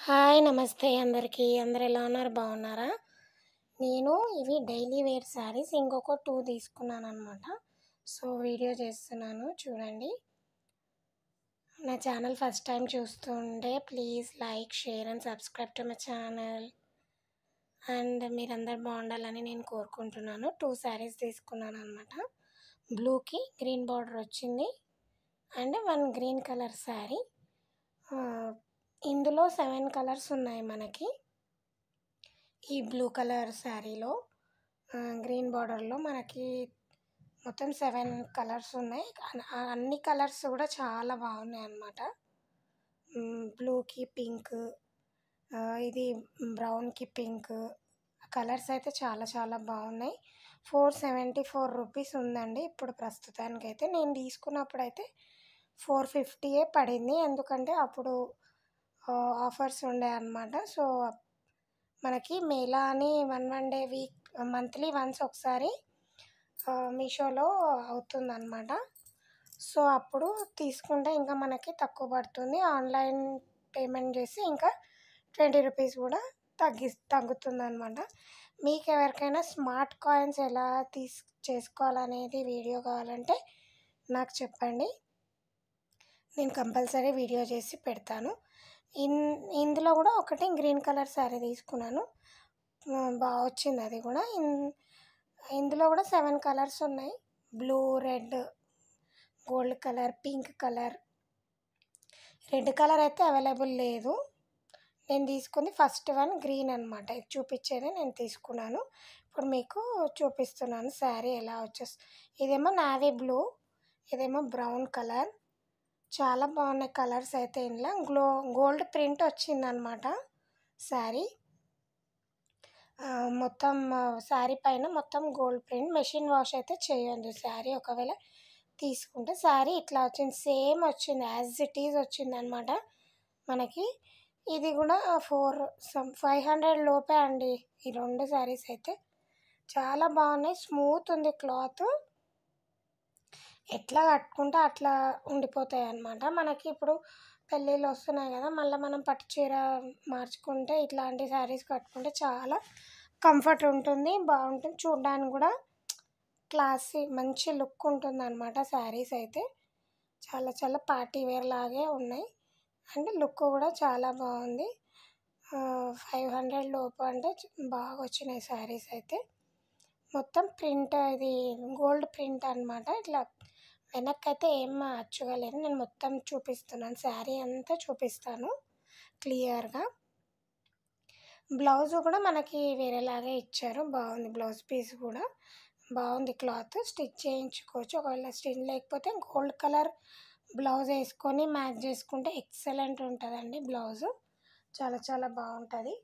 Hi నమస్తే అందరికీ. అందరూ ఎలా ఉన్నారు? బాగున్నారా? నేను ఇవి డైలీ వేర్ శారీస్ ఇంకొక 2 తీసుకున్నాననమాట. సో, వీడియో చేస్తున్నాను చూడండి. నా ఛానల్ ఫస్ట్ టైం చూస్తుంటే please like, share and subscribe to my channel. And మీరందరూ బాగుండాలని నేను కోరుకుంటున్నాను. 2 శారీస్ తీసుకున్నాననమాట. బ్లూకి గ్రీన్ బార్డర్ వచ్చింది అండ్ 1 గ్రీన్ కలర్ శారీ. ఇందులో 7 కలర్స్ ఉన్నాయి మనకి. ఈ బ్లూ కలర్ శారీలో గ్రీన్ బార్డర్లో మనకి మొత్తం 7 కలర్స్ ఉన్నాయి. అన్ని కలర్స్ కూడా చాలా బాగున్నాయి అన్నమాట. బ్లూకి పింక్, ఇది బ్రౌన్కి పింక్, కలర్స్ అయితే చాలా చాలా బాగున్నాయి. 474 రూపీస్ ఉందండి ఇప్పుడు ప్రస్తుతానికైతే. నేను తీసుకున్నప్పుడైతే 450 పడింది, ఎందుకంటే అప్పుడు ఆఫర్స్ ఉండే అన్నమాట. సో మనకి మేళా అని వన్ డే మంత్లీ వన్స్ ఒకసారి మీషోలో అవుతుందన్నమాట. సో అప్పుడు తీసుకుంటే ఇంకా మనకి తక్కువ పడుతుంది. ఆన్లైన్ పేమెంట్ చేసి ఇంకా 20 రూపీస్ కూడా తగ్గుతుందన్నమాట. మీకు ఎవరికైనా స్మార్ట్ కాయిన్స్ ఎలా చేసుకోవాలనేది వీడియో కావాలంటే నాకు చెప్పండి, నేను కంపల్సరీ వీడియో చేసి పెడతాను. ఇందులో కూడా ఒకటి గ్రీన్ కలర్ శారీ తీసుకున్నాను, బాగా వచ్చింది అది కూడా. ఇందులో కూడా 7 కలర్స్ ఉన్నాయి. Blue, red, gold colour, pink colour. Red colour అయితే అవైలబుల్ లేదు. నేను తీసుకుంది ఫస్ట్ వన్ గ్రీన్ అనమాట. ఇది చూపించేది నేను తీసుకున్నాను. ఇప్పుడు మీకు చూపిస్తున్నాను శారీ ఎలా వచ్చేస్తుంది. ఇదేమో నావీ బ్లూ, ఇదేమో బ్రౌన్ కలర్. చాలా బాగున్నాయి కలర్స్ అయితే. ఇందులో గోల్డ్ ప్రింట్ వచ్చిందనమాట శారీ. మొత్తం శారీ పైన మొత్తం గోల్డ్ ప్రింట్. మెషిన్ వాష్ అయితే చేయొద్దు శారీ ఒకవేళ తీసుకుంటే. శారీ ఇట్లా వచ్చింది, సేమ్ వచ్చింది, యాజ్ ఇట్ ఈజ్ వచ్చింది అనమాట మనకి. ఇది కూడా 500 లోపే అండి ఈ 2 శారీస్ అయితే. చాలా బాగున్నాయి, స్మూత్ ఉంది క్లాత్. ఎట్లా కట్టుకుంటే అట్లా ఉండిపోతాయి అన్నమాట. మనకి ఇప్పుడు పెళ్ళిళ్ళు వస్తున్నాయి కదా, మళ్ళీ మనం పట్టు చీర మార్చుకుంటే ఇట్లాంటి శారీస్ కట్టుకుంటే చాలా కంఫర్ట్ ఉంటుంది, బాగుంటుంది. చూడడానికి కూడా క్లాసీ మంచి లుక్ ఉంటుంది అనమాట శారీస్ అయితే. చాలా చాలా పార్టీ వేర్ లాగే ఉన్నాయి అండ్ లుక్ కూడా చాలా బాగుంది. 500 లోపు అంటే బాగా వచ్చినాయి శారీస్ అయితే. మొత్తం ప్రింట్, ఇది గోల్డ్ ప్రింట్ అనమాట. ఇట్లా వెనక్కి అయితే ఏం అచ్చుగా లేదు. నేను మొత్తం చూపిస్తున్నాను, శారీ అంతా చూపిస్తాను క్లియర్గా. బ్లౌజ్ కూడా మనకి వేరేలాగే ఇచ్చారు, బాగుంది. బ్లౌజ్ పీస్ కూడా బాగుంది, క్లాత్ స్టిచ్ చేయించుకోవచ్చు. ఒకవేళ స్టిచ్ లేకపోతే గోల్డ్ కలర్ బ్లౌజ్ వేసుకొని మ్యాచ్ చేసుకుంటే ఎక్సలెంట్ ఉంటుందండి బ్లౌజు. చాలా చాలా బాగుంటుంది.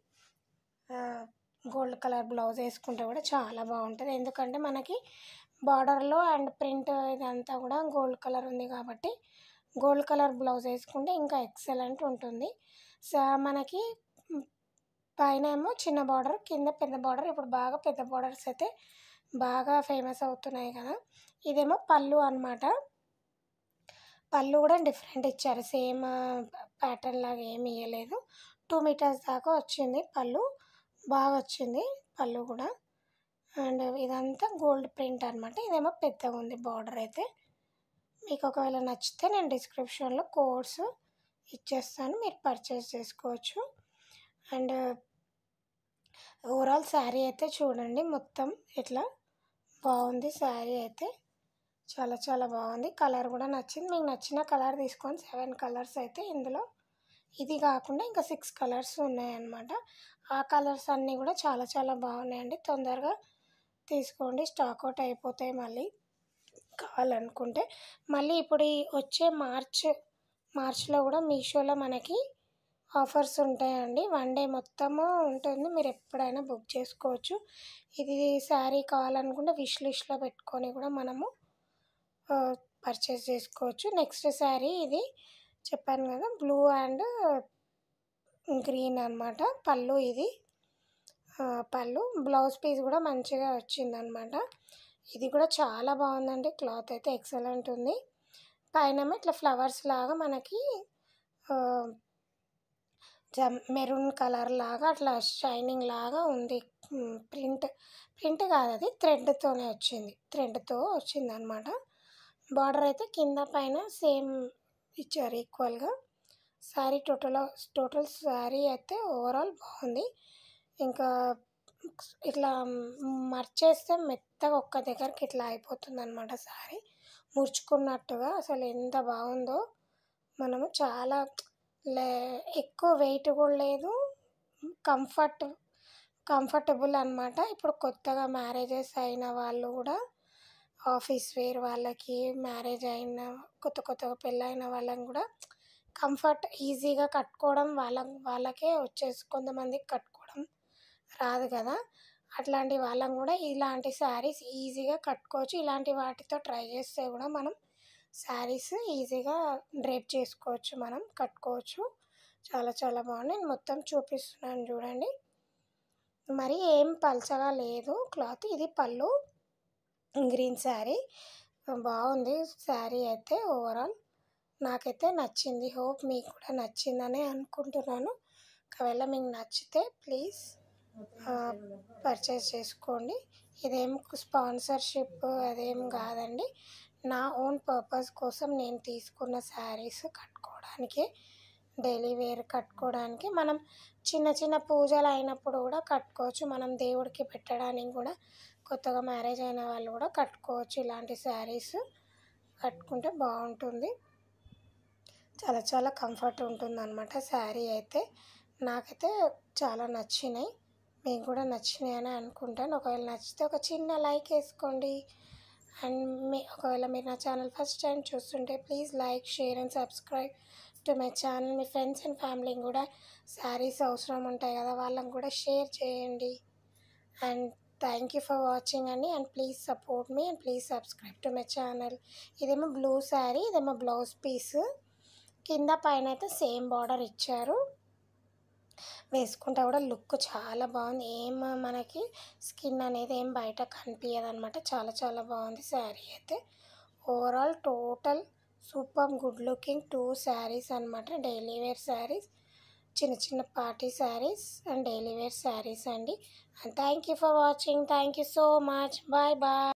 గోల్డ్ కలర్ బ్లౌజ్ వేసుకుంటే కూడా చాలా బాగుంటుంది, ఎందుకంటే మనకి బార్డర్లో అండ్ ప్రింట్ ఇదంతా కూడా గోల్డ్ కలర్ ఉంది కాబట్టి గోల్డ్ కలర్ బ్లౌజ్ వేసుకుంటే ఇంకా ఎక్సలెంట్ ఉంటుంది. సో మనకి పైన ఏమో చిన్న బార్డర్, కింద పెద్ద బార్డర్. ఇప్పుడు బాగా పెద్ద బార్డర్స్ అయితే బాగా ఫేమస్ అవుతున్నాయి కదా. ఇదేమో పళ్ళు అనమాట. పళ్ళు కూడా డిఫరెంట్ ఇచ్చారు, సేమ్ ప్యాటర్న్ లాగా ఏమి ఇవ్వలేదు. 2 మీటర్స్ దాకా వచ్చింది పళ్ళు, బాగా వచ్చింది పళ్ళు కూడా. అండ్ ఇదంతా గోల్డ్ ప్రింట్ అనమాట. ఇదేమో పెద్దగా ఉంది బార్డర్ అయితే. మీకు ఒకవేళ నచ్చితే నేను డిస్క్రిప్షన్లో కోడ్స్ ఇచ్చేస్తాను, మీరు పర్చేస్ చేసుకోవచ్చు. అండ్ ఓవరాల్ శారీ అయితే చూడండి, మొత్తం ఇట్లా బాగుంది శారీ అయితే. చాలా చాలా బాగుంది. కలర్ కూడా నచ్చింది. మీకు నచ్చిన కలర్ తీసుకొని 7 కలర్స్ అయితే ఇందులో. ఇది కాకుండా ఇంకా 6 కలర్స్ ఉన్నాయన్నమాట. ఆ కలర్స్ అన్నీ కూడా చాలా చాలా బాగున్నాయండి. తొందరగా తీసుకోండి, స్టాక్ అవుట్ అయిపోతాయి మళ్ళీ కావాలనుకుంటే. మళ్ళీ ఇప్పుడు ఈ వచ్చే మార్చ్లో కూడా మీషోలో మనకి ఆఫర్స్ ఉంటాయండి. 1 డే మొత్తము ఉంటుంది, మీరు ఎప్పుడైనా బుక్ చేసుకోవచ్చు. ఇది శారీ కావాలనుకుంటే విష్ లిస్ట్లో పెట్టుకొని కూడా మనము పర్చేస్ చేసుకోవచ్చు. నెక్స్ట్ శారీ ఇది చెప్పాను కదా, బ్లూ అండ్ గ్రీన్ అనమాట. పళ్ళు ఇది పళ్ళు. బ్లౌజ్ పీస్ కూడా మంచిగా వచ్చిందనమాట. ఇది కూడా చాలా బాగుందండి, క్లాత్ అయితే ఎక్సలెంట్ ఉంది. పైన ఇట్లా ఫ్లవర్స్ లాగా మనకి మెరూన్ కలర్ లాగా అట్లా షైనింగ్ లాగా ఉంది. ప్రింట్ కాదు, అది థ్రెడ్తోనే వచ్చింది, థ్రెడ్తో వచ్చిందనమాట. బార్డర్ అయితే కింద పైన సేమ్ ఇచ్చారు ఈక్వల్గా. శారీ టోటల్ శారీ అయితే ఓవరాల్ బాగుంది. ఇంకా ఇట్లా మర్చేస్తే మెత్తగా ఒక్క దగ్గరికి ఇట్లా అయిపోతుంది అనమాట శారీ, ముడుచుకున్నట్టుగా. అసలు ఎంత బాగుందో. మనము చాలా ఎక్కువ వెయిట్ కూడా లేదు, కంఫర్టబుల్ అనమాట. ఇప్పుడు కొత్తగా మ్యారేజెస్ అయిన వాళ్ళు కూడా, ఆఫీస్ వేర్ వాళ్ళకి, మ్యారేజ్ అయిన కొత్తగా పెళ్ళైన వాళ్ళని కూడా ఈజీగా కట్టుకోవడం, వాళ్ళకే వచ్చేసి కొంతమందికి కట్టుకోవడం రాదు కదా, అట్లాంటి వాళ్ళని కూడా ఇలాంటి శారీస్ ఈజీగా కట్టుకోవచ్చు. ఇలాంటి వాటితో ట్రై చేస్తే కూడా మనం శారీస్ ఈజీగా డ్రేప్ చేసుకోవచ్చు, మనం కట్టుకోవచ్చు. చాలా చాలా బాగుంది. నేను మొత్తం చూపిస్తున్నాను చూడండి. మరి ఏం పలచగా లేదు క్లాత్. ఇది పళ్ళు, గ్రీన్ శారీ, బాగుంది శారీ అయితే. ఓవరాల్ నాకైతే నచ్చింది. హోప్ మీకు కూడా నచ్చిందని అనుకుంటున్నాను. ఒకవేళ మీకు నచ్చితే ప్లీజ్ పర్చేస్ చేసుకోండి. ఇదేం స్పాన్సర్షిప్ అదేం కాదండి, నా ఓన్ పర్పస్ కోసం నేను తీసుకున్న శారీస్ కట్టుకోవడానికి, డైలీ వేర్ కట్టుకోవడానికి. మనం చిన్న చిన్న పూజలు అయినప్పుడు కూడా కట్టుకోవచ్చు, మనం దేవుడికి పెట్టడానికి కూడా, కొత్తగా మ్యారేజ్ అయిన వాళ్ళు కూడా కట్టుకోవచ్చు. ఇలాంటి శారీస్ కట్టుకుంటే బాగుంటుంది, చాలా చాలా కంఫర్ట్ ఉంటుంది అనమాట శారీ అయితే. నాకైతే చాలా నచ్చినాయి, మీకు కూడా నచ్చినాయని అనుకుంటాను. ఒకవేళ నచ్చితే ఒక చిన్న లైక్ వేసుకోండి. అండ్ ఒకవేళ మీరు నా ఛానల్ ఫస్ట్ టైం చూస్తుంటే please like, share and subscribe to my channel. Me friends and ఫ్యామిలీకి కూడా శారీస్ అవసరం ఉంటాయి కదా, వాళ్ళకి కూడా షేర్ చేయండి. And thank you for watching అండి. అండ్ ప్లీజ్ సపోర్ట్ మీ and please subscribe to my channel. ఇదేమో బ్లూ శారీ, ఇదేమో బ్లౌజ్ పీస్. కింద పైన అయితే సేమ్ బార్డర్ ఇచ్చారు. వేసుకుంటే కూడా లుక్ చాలా బాగుంది. మనకి స్కిన్ అనేది ఏం బయట కనిపించదు అనమాట. చాలా చాలా బాగుంది శారీ అయితే. Overall total super good looking 2 saris అనమాట. డైలీ వేర్ శారీస్, చిన్న చిన్న party saris and daily wear saris అండి. And thank you for watching. Thank you so much. Bye bye.